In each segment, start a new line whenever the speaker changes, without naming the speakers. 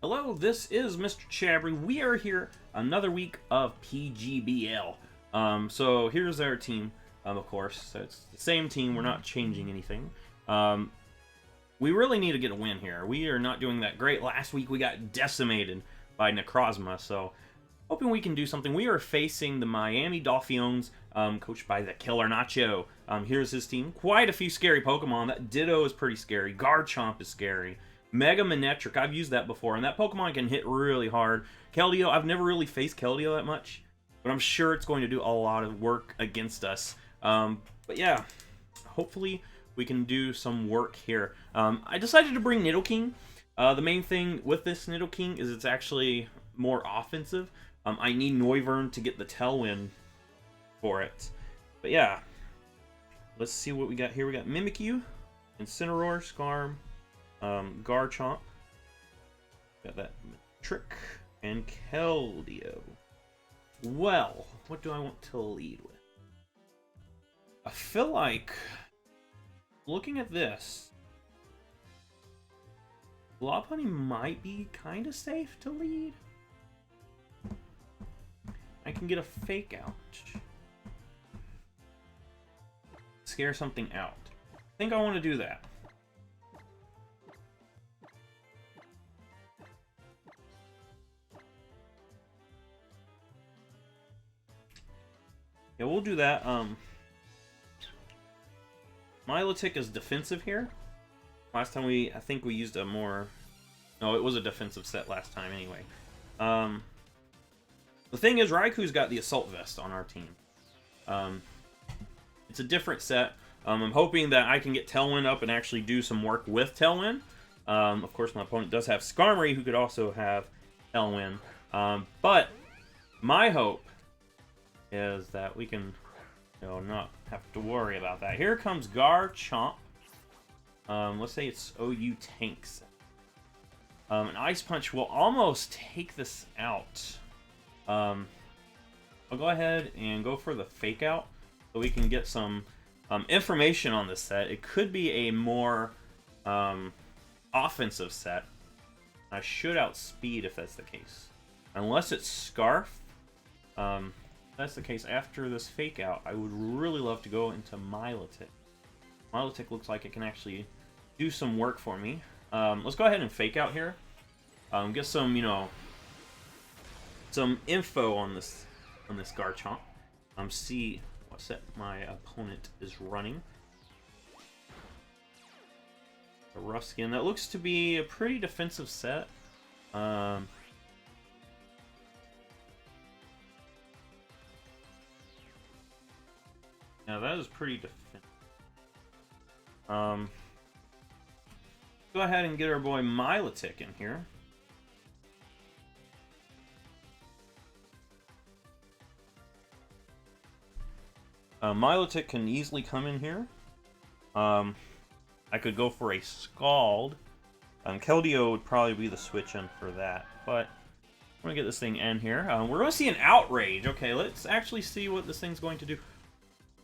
Hello, this is Mr. Chabry. We are here another week of PGBL. So here's our team, of course. So it's the same team. We're not changing anything. We really need to get a win here. We are not doing that great. Last week we got decimated by Necrozma, so hoping we can do something. We are facing the Miami Dolphiones, coached by the Killer Nacho. Here's his team. Quite a few scary Pokemon. That Ditto is pretty scary. Garchomp is scary. Mega Manectric, I've used that before, and that Pokemon can hit really hard. Keldeo, I've never really faced Keldeo that much, but I'm sure it's going to do a lot of work against us. But yeah, hopefully we can do some work here. I decided to bring Nidoking. The main thing with this Nidoking is it's actually more offensive. I need Noivern to get the Tailwind for it. But yeah, let's see what we got here. We got Mimikyu, Incineroar, Skarm, Garchomp, got that Trick, and Keldeo. Well, what do I want to lead with? I feel like, looking at this, Lopunny might be kind of safe to lead. I can get a Fake Out. Scare something out. I think I want to do that. Yeah, we'll do that. Milotic is defensive here. Last time I think we used a more... No, it was a defensive set last time anyway. The thing is, Raikou's got the Assault Vest on our team. It's a different set. I'm hoping that I can get Tailwind up and actually do some work with Tailwind. Of course, my opponent does have Skarmory, who could also have Tailwind. But my hope is that we can, not have to worry about that. Here comes Garchomp. Let's say it's OU Tanks. An Ice Punch will almost take this out. I'll go ahead and go for the Fake Out so we can get some information on this set. It could be a more offensive set. I should outspeed if that's the case. Unless it's Scarf. If that's the case, after this Fake Out, I would really love to go into Milotic. Milotic looks like it can actually do some work for me. Let's go ahead and Fake Out here. Get some, some info on this Garchomp. See what set my opponent is running. A Rough Skin. That looks to be a pretty defensive set. Now that is pretty defensive. Go ahead and get our boy Milotic in here. Milotic can easily come in here. I could go for a Scald. Keldeo would probably be the switch in for that, but I'm gonna get this thing in here. We're gonna see an Outrage. Okay, let's actually see what this thing's going to do.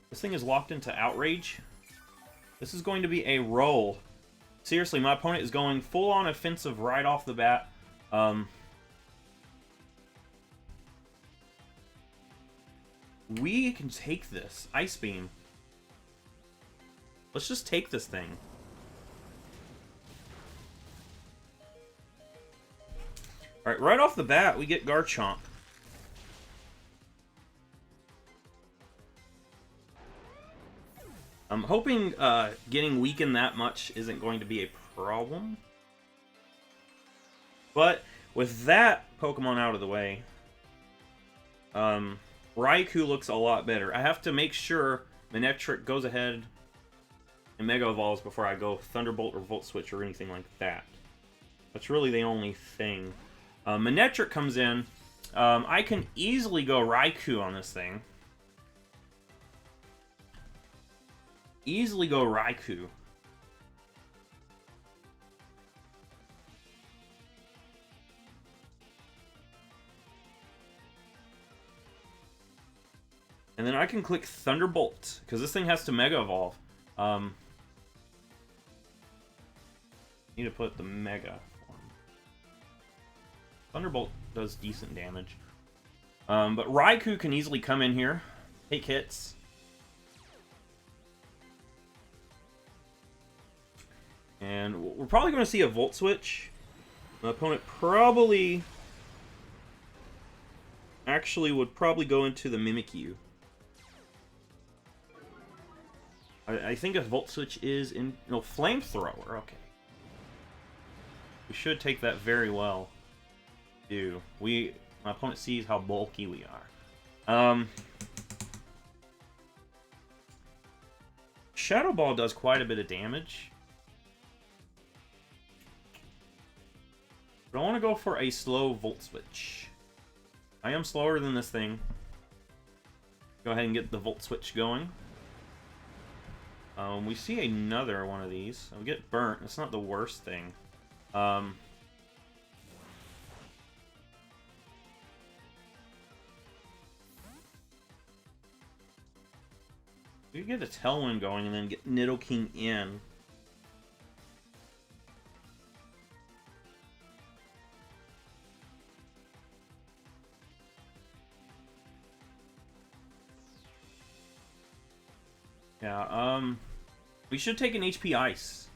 This thing is locked into Outrage. This is going to be a roll. Seriously, my opponent is going full-on offensive right off the bat. We can take this. Ice Beam. Let's just take this thing. Alright, right off the bat, we get Garchomp. I'm hoping getting weakened that much isn't going to be a problem. But with that Pokemon out of the way, Raikou looks a lot better. I have to make sure Manectric goes ahead and Mega Evolves before I go Thunderbolt or Volt Switch or anything like that. That's really the only thing. Manectric comes in. I can easily go Raikou on this thing. Easily go Raikou. And then I can click Thunderbolt, because this thing has to Mega Evolve. Need to put the Mega form. Thunderbolt does decent damage. But Raikou can easily come in here, take hits. And we're probably going to see a Volt Switch. My opponent probably... actually would probably go into the Mimikyu. I think a Volt Switch is in... no, Flamethrower, okay. We should take that very well. My opponent sees how bulky we are. Shadow Ball does quite a bit of damage. But I want to go for a slow Volt Switch. I am slower than this thing. Go ahead and get the Volt Switch going. We see another one of these. We get burnt. It's not the worst thing. We get a Tailwind going and then get Nidoking in. Yeah, we should take an HP Ice.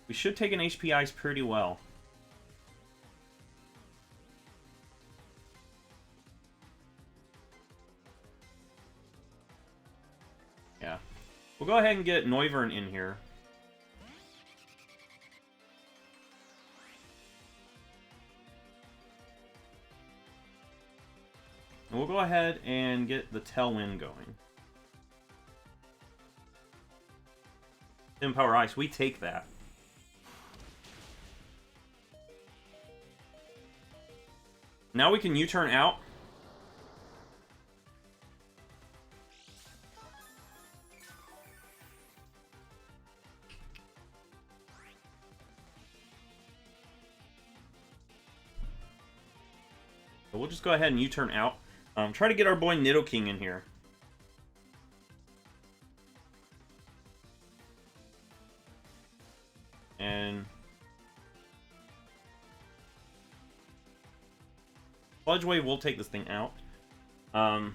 We should take an HP Ice pretty well. Yeah. We'll go ahead and get Noivern in here. And we'll go ahead and get the Tailwind going. Empower Ice, we take that. Now we can U-turn out. So we'll just go ahead and U-turn out. Try to get our boy Nidoking in here. And Sludge Wave will take this thing out. I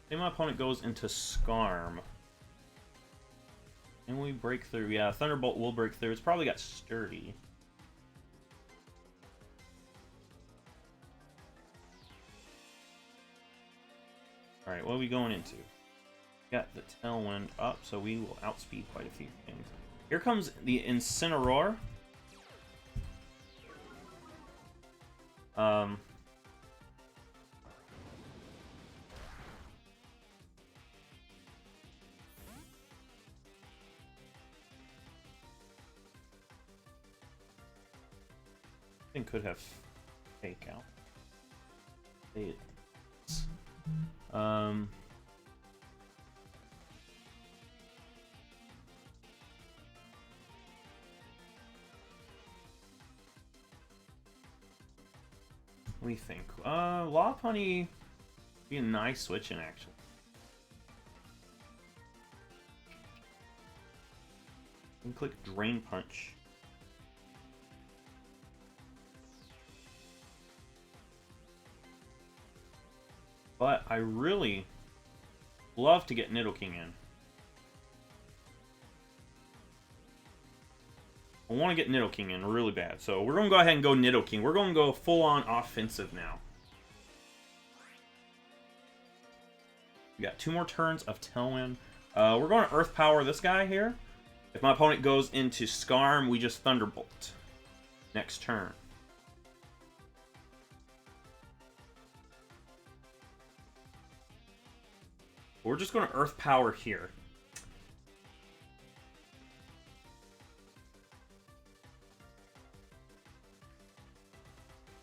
think my opponent goes into Skarm. And we break through. Yeah, Thunderbolt will break through. It's probably got Sturdy. Alright, what are we going into? Got the Tailwind up, so we will outspeed quite a few things. Here comes the Incineroar. Thing could have take out. We think. Lopunny be a nice switch in actually. And click Drain Punch. But I really love to get Nidoking in. I want to get Nidoking in really bad. So we're going to go ahead and go Nidoking. We're going to go full-on offensive now. We got 2 more turns of Tailwind. We're going to Earth Power this guy here. If my opponent goes into Skarm, we just Thunderbolt. Next turn. We're just going to Earth Power here.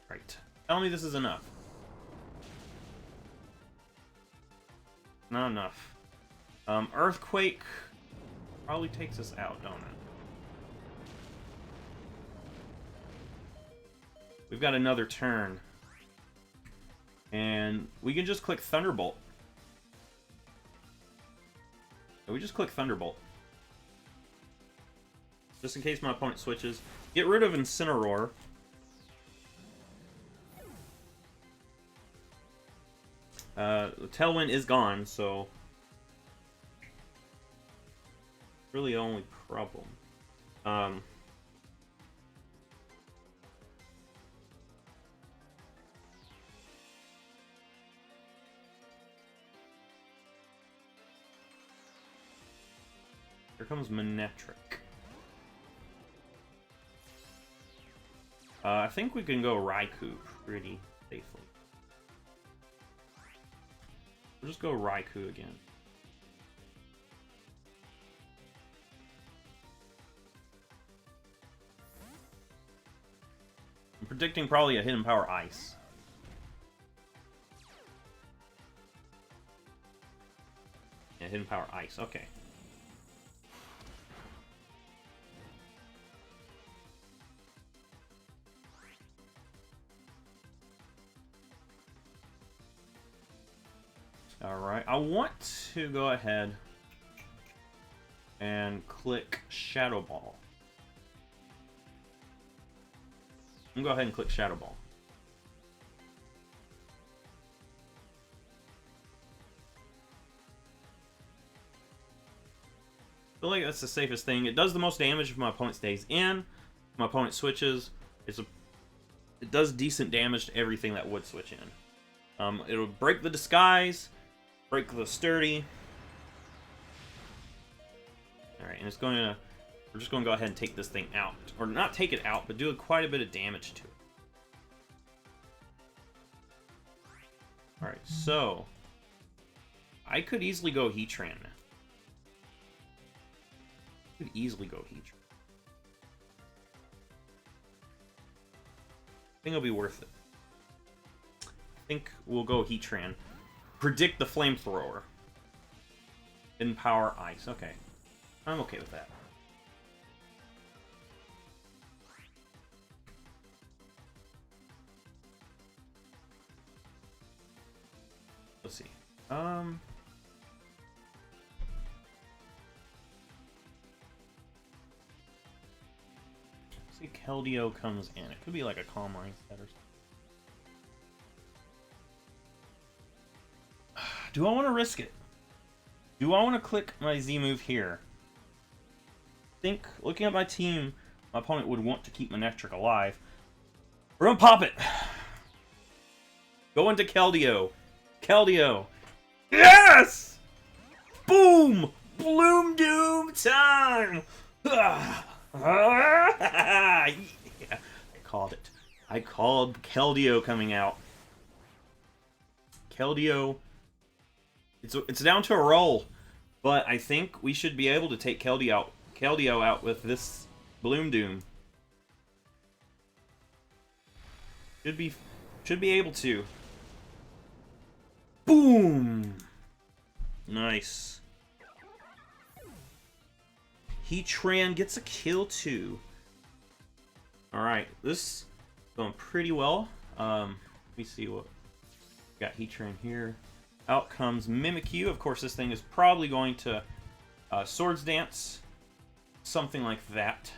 Right. Tell me this is enough. Not enough. Earthquake probably takes us out, don't it? We've got another turn. And we can just click Thunderbolt. So we just click Thunderbolt. just in case my opponent switches. Get rid of Incineroar. The Tailwind is gone, so really the only problem. Here comes Manectric. I think we can go Raikou pretty safely. We'll just go Raikou again. I'm predicting probably a Hidden Power Ice. Yeah, Hidden Power Ice, okay. Alright, I want to go ahead and click Shadow Ball. I'm gonna go ahead and click Shadow Ball. I feel like that's the safest thing. It does the most damage if my opponent stays in. If my opponent switches, it does decent damage to everything that would switch in. It'll break the Disguise, break the Sturdy. Alright, and we're just going to go ahead and take this thing out. Or not take it out, but do quite a bit of damage to it. Alright, so I could easily go Heatran. I could easily go Heatran. I think it'll be worth it. I think we'll go Heatran. Predict the Flamethrower. Hidden Power Ice. Okay. I'm okay with that. Let's see. See, Keldeo comes in. It could be like a Calm Mindset or something. Do I want to risk it? Do I want to click my Z move here? I think, looking at my team, my opponent would want to keep Manectric alive. We're gonna pop it! Go into Keldeo. Keldeo. Yes! Boom! Bloom Doom time! Yeah, I called it. I called Keldeo coming out. Keldeo. It's down to a roll, but I think we should be able to take Keldeo out with this Bloom Doom. Should be able to. Boom! Nice. Heatran gets a kill too. Alright, this is going pretty well. Let me see what we got. Heatran here. Out comes Mimikyu. Of course, this thing is probably going to Swords Dance. Something like that.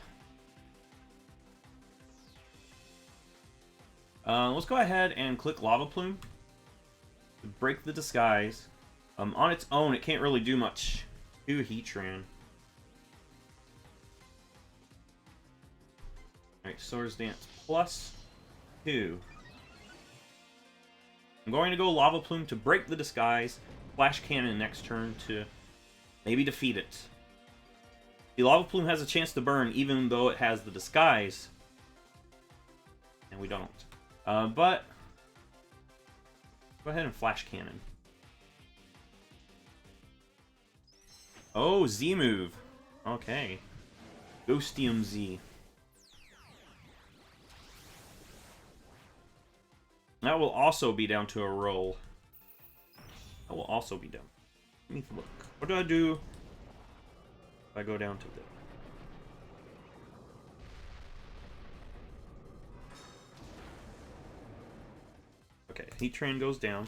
Let's go ahead and click Lava Plume. Break the Disguise. On its own, it can't really do much to Heatran. Alright, Swords Dance +2. I'm going to go Lava Plume to break the Disguise. Flash Cannon next turn to maybe defeat it. The Lava Plume has a chance to burn even though it has the Disguise. And we don't. But go ahead and Flash Cannon. Oh, Z move. Okay. Ghostium Z. That will also be down to a roll. That will also be down. Let me look. What do I do if I go down to this? Okay, Heatran goes down.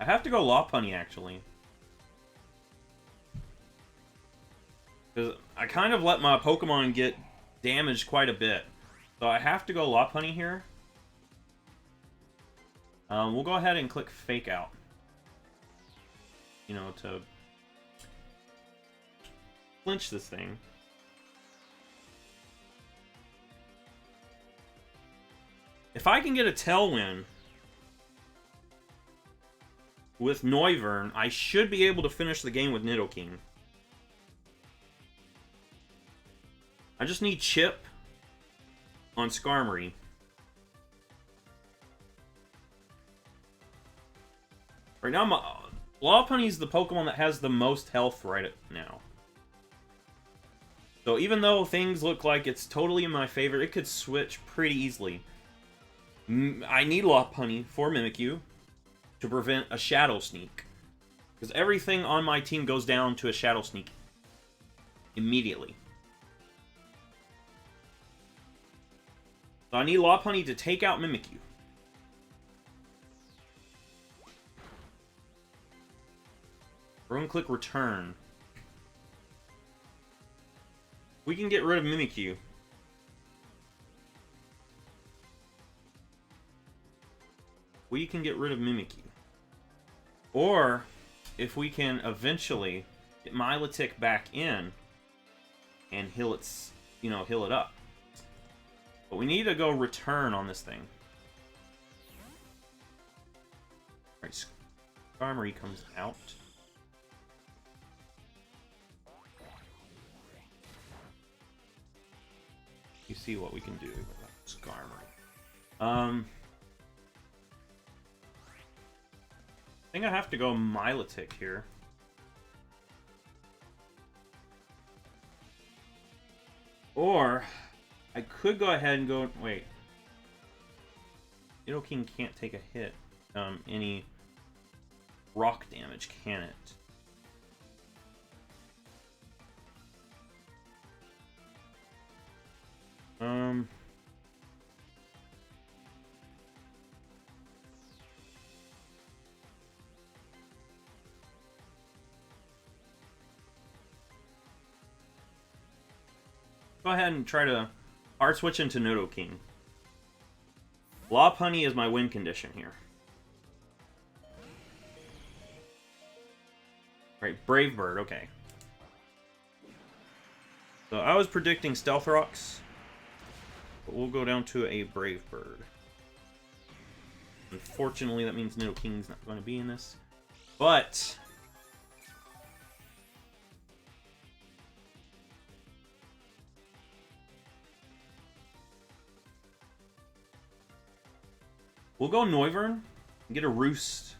have to go Lopunny, actually. Because I kind of let my Pokemon get damaged quite a bit. So I have to go Lopunny here. We'll go ahead and click Fake Out. You know, to clinch this thing. If I can get a Tailwind with Noivern, I should be able to finish the game with Nidoking. I just need Chip on Skarmory. Right now, Lopunny is the Pokemon that has the most health right now. So even though things look like it's totally in my favor, it could switch pretty easily. I need Lopunny for Mimikyu to prevent a Shadow Sneak. Because everything on my team goes down to a Shadow Sneak immediately. So I need Lopunny to take out Mimikyu. We're going to click Return. We can get rid of Mimikyu. We can get rid of Mimikyu. Or, if we can eventually get Milotic back in and heal its, you know, heal it up. But we need to go Return on this thing. Alright, Skarmory comes out. You see what we can do with Skarmory. I think I have to go Milotic here. Or I could go ahead and go. Wait. Nidoking can't take a hit. Any rock damage, can it? Go ahead and try to hard switch into Nidoking. Lopunny is my win condition here. Right, Brave Bird, okay. So I was predicting Stealth Rocks, but we'll go down to a Brave Bird. Unfortunately, that means Nidoking's not going to be in this. But we'll go Noivern and get a Roost.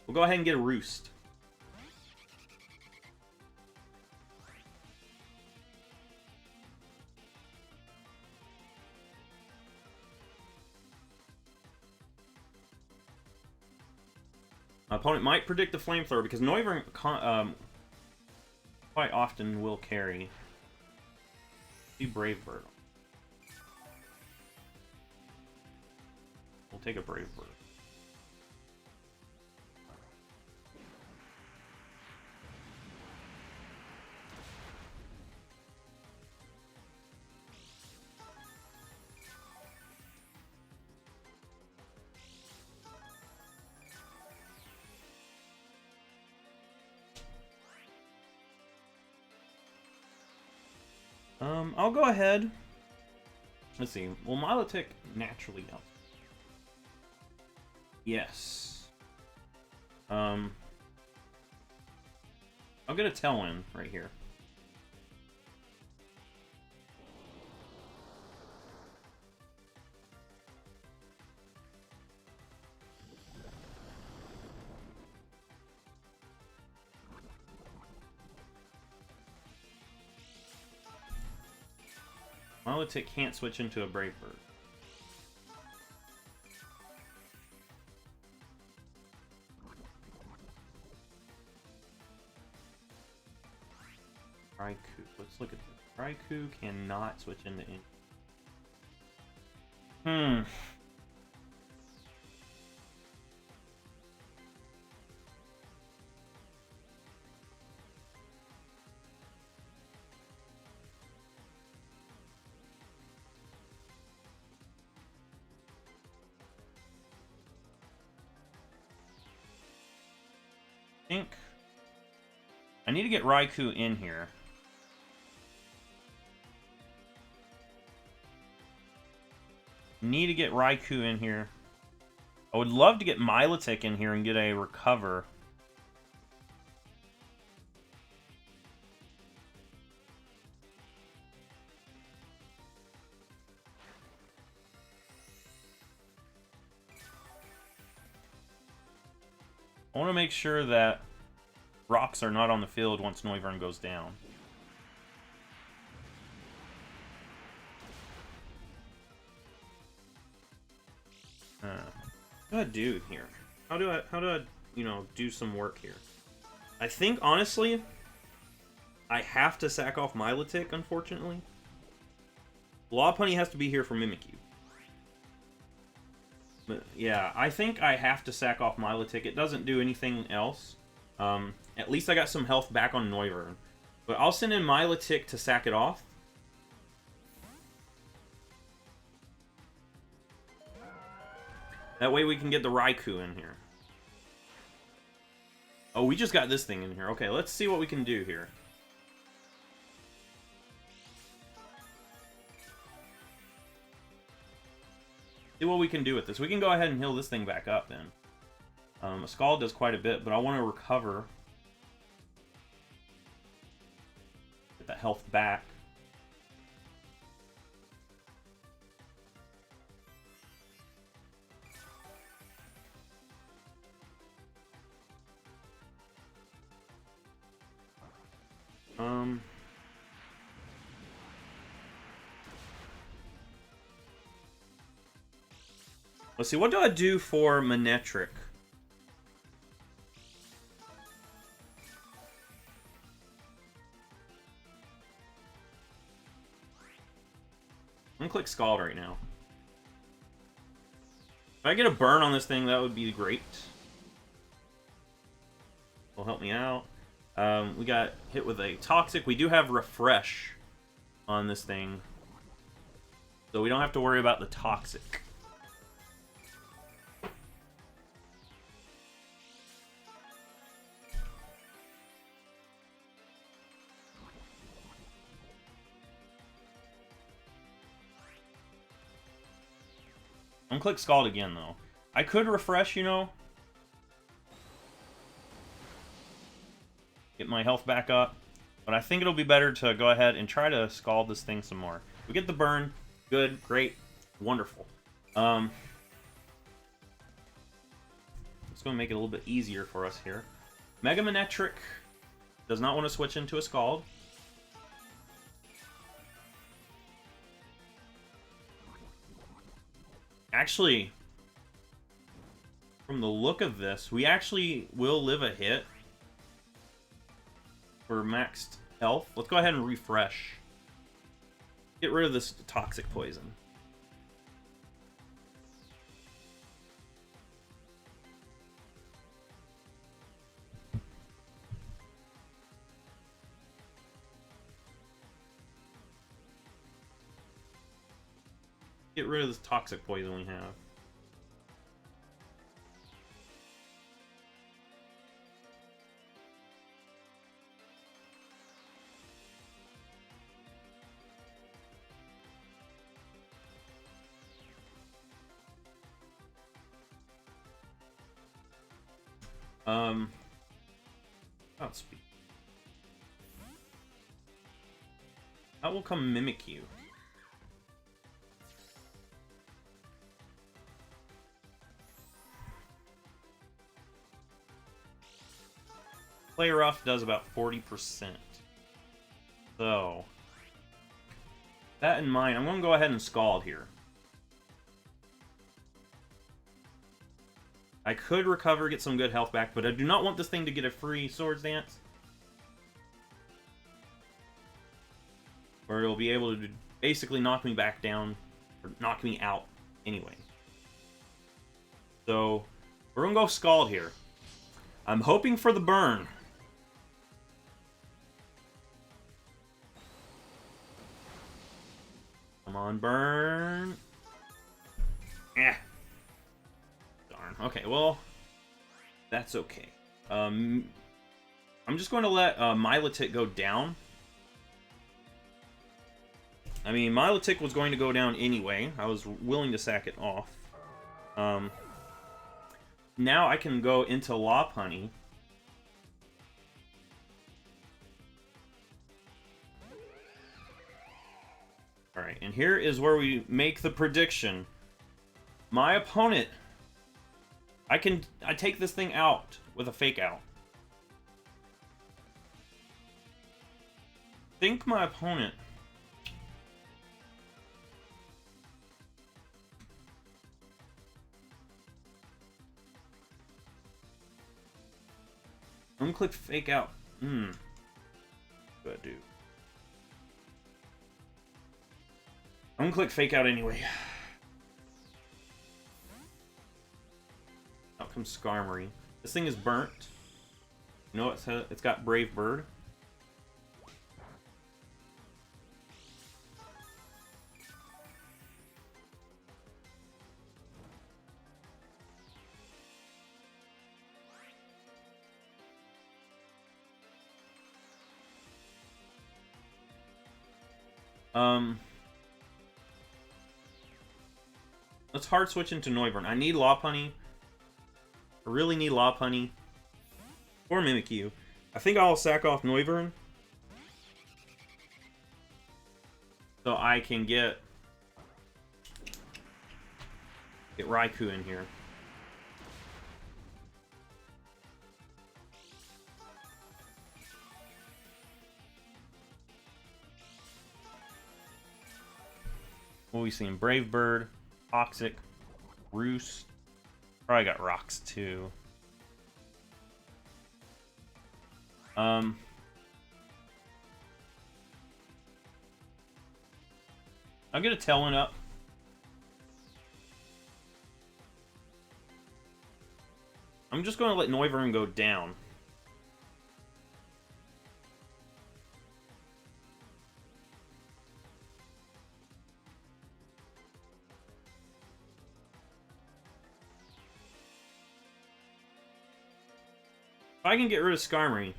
We'll go ahead and get a Roost. My opponent might predict the Flamethrower because Noivern quite often will carry the Brave Bird. We'll take a Brave Bird. I'll go ahead. Let's see. Will Milotic naturally out? Yes. I'll get a Tailwind right here. Milotic can't switch into a Brave Bird. Raikou. Let's look at this. Raikou cannot switch into any. think I need to get Raikou in here. Need to get Raikou in here. I would love to get Milotic in here and get a recover. I want to make sure that rocks are not on the field once Noivern goes down. What do I do here? How do I, you know, do some work here? I think, honestly, I have to sack off Milotic, unfortunately. Lopunny has to be here for Mimikyu. But, yeah, I think I have to sack off Milotic. It doesn't do anything else. At least I got some health back on Noivern. But I'll send in Milotic to sack it off. That way we can get the Raikou in here. Oh, we just got this thing in here. Okay, let's see what we can do here. See what we can do with this. We can go ahead and heal this thing back up then. A Scald does quite a bit, but I want to recover. Get that health back. Let's see, what do I do for Manectric? I'm gonna click Scald right now. If I get a burn on this thing, that would be great. Will help me out. We got hit with a Toxic. We do have Refresh on this thing, so we don't have to worry about the Toxic. I'm gonna click Scald again, though. I could refresh, you know. Get my health back up. But I think it'll be better to go ahead and try to Scald this thing some more. We get the burn. Good. Great. Wonderful. It's going to make it a little bit easier for us here. Mega Manectric does not want to switch into a Scald. Actually, from the look of this, we actually will live a hit for maxed health. Let's go ahead and refresh. Get rid of this Toxic Poison. Get rid of this Toxic Poison we have. Outspeed. Out will come Mimikyu. Play Rough does about 40%. So, that in mind, I'm going to go ahead and Scald here. I could recover, get some good health back, but I do not want this thing to get a free Swords Dance. Or it'll be able to basically knock me back down, or knock me out anyway. So, we're going to go Scald here. I'm hoping for the burn. Come on, burn. Eh. Darn. Okay, well, that's okay. I'm just going to let Milotic go down. I mean, Milotic was going to go down anyway. I was willing to sack it off. Now I can go into Lopunny. Alright, and here is where we make the prediction. My opponent... I take this thing out with a fake out. I think my opponent... I'm gonna click fake out. What do I do? I'm gonna click fake out anyway. Out comes Skarmory. This thing is burnt. You know it's got Brave Bird. Let's hard switch into Noivern. I need Lopunny. I really need Lopunny. Or Mimikyu. I think I'll sack off Noivern. So I can get Raikou in here. What we seen? Brave Bird, Toxic, Roost. Probably got Rocks too. I'll get a Tailwind up. I'm just going to let Noivern go down. I can get rid of Skarmory.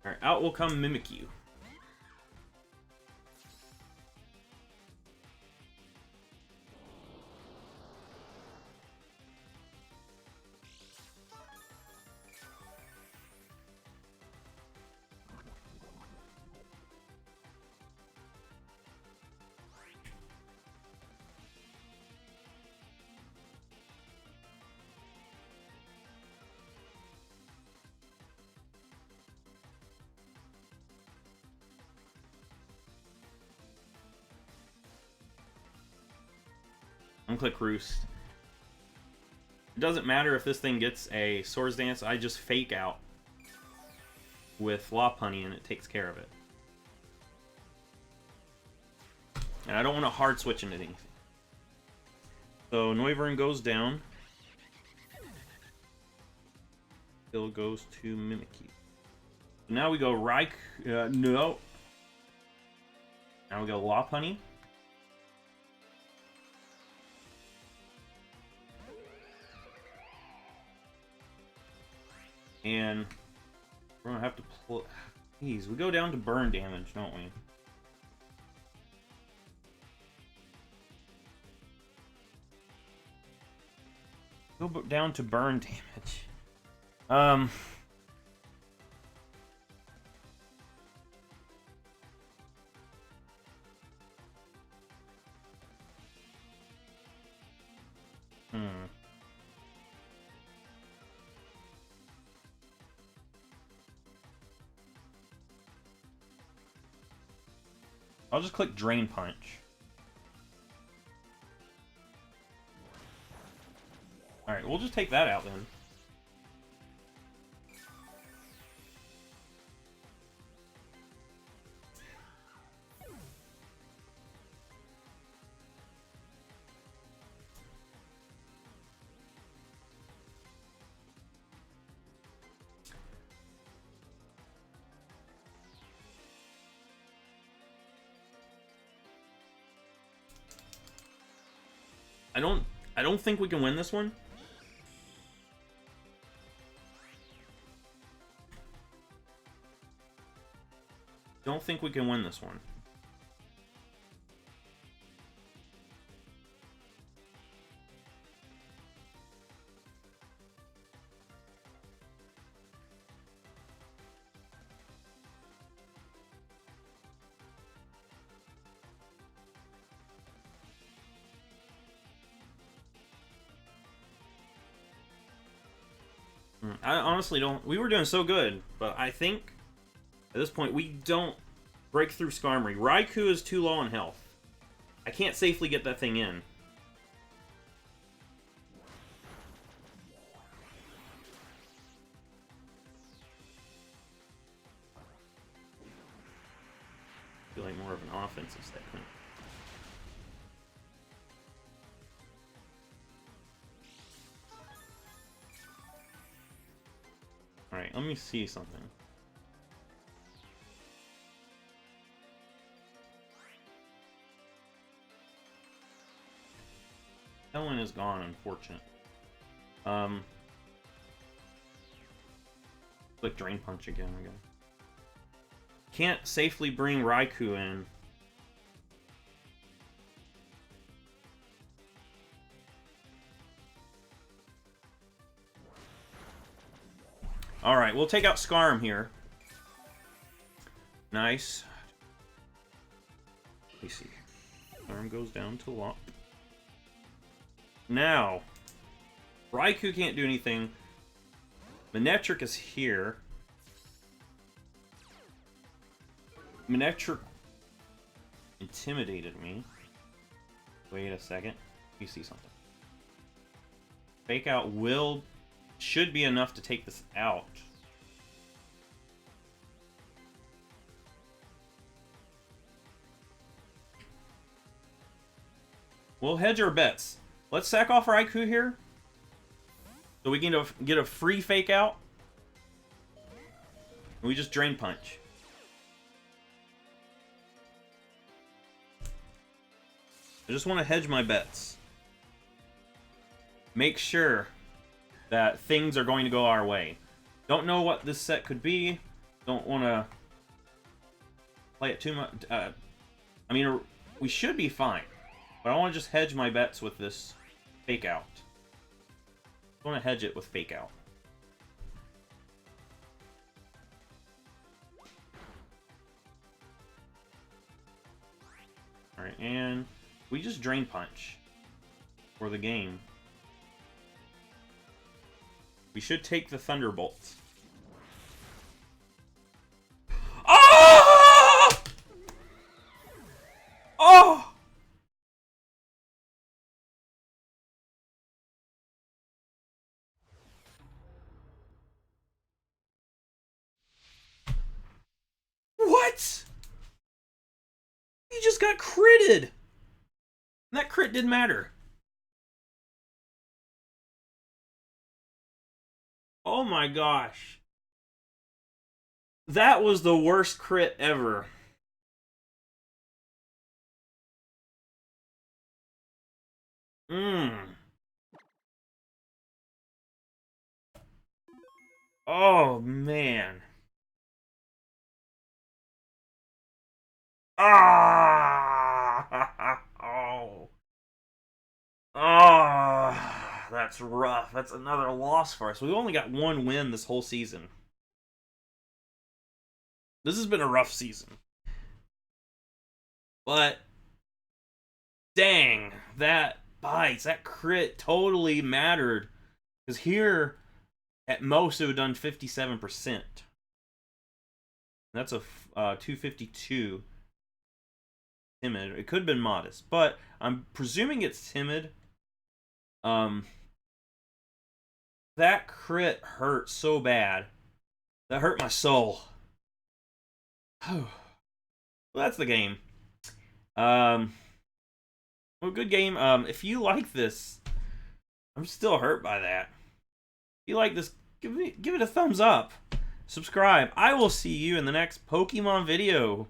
Alright, out will come Mimikyu. I'm gonna click Roost. It doesn't matter if this thing gets a Swords Dance, I just fake out with Lopunny and it takes care of it. And I don't want to hard switch into anything. So Noivern goes down. Still goes to Mimikyu. So now we go Raikou. No. Now we go Lopunny. And we're gonna have to pull. Geez, we go down to burn damage, don't we? Go down to burn damage. I'll just click Drain Punch. Alright, we'll just take that out then. I don't think we can win this one. Don't think we can win this one. I honestly don't. We were doing so good, but I think at this point we don't break through Skarmory. Raikou is too low on health. I can't safely get that thing in. I feel like more of an offensive segment. Alright, let me see something. Ellen is gone, unfortunate. Click Drain Punch again. Can't safely bring Raikou in. Alright, we'll take out Skarm here. Nice. Let me see. Skarm goes down to lock. Now, Raikou can't do anything. Manectric is here. Manectric intimidated me. Wait a second. You see something. Fake Out should be enough to take this out. We'll hedge our bets. Let's sack off Raikou here, so we can get a free Fake Out. And we just Drain Punch. I just want to hedge my bets. Make sure that things are going to go our way. Don't know what this set could be. Don't want to play it too much. I mean, we should be fine. But I want to just hedge my bets with this Fake Out. I want to hedge it with Fake Out. Alright, and we just Drain Punch for the game. We should take the Thunderbolt. Oh! Oh! What? He just got critted. And that crit didn't matter. Oh my gosh. That was the worst crit ever. Oh man. Ah! Oh. Ah, that's rough. That's another loss for us. We've only got one win this whole season. This has been a rough season. But dang, that bites, that crit totally mattered. Because here, at most, it would have done 57%. That's a 252. Timid. It could have been modest, but I'm presuming it's timid. That crit hurt so bad. That hurt my soul. Well, that's the game. Well, good game. If you like this, I'm still hurt by that. If you like this, give it a thumbs up. Subscribe. I will see you in the next Pokemon video.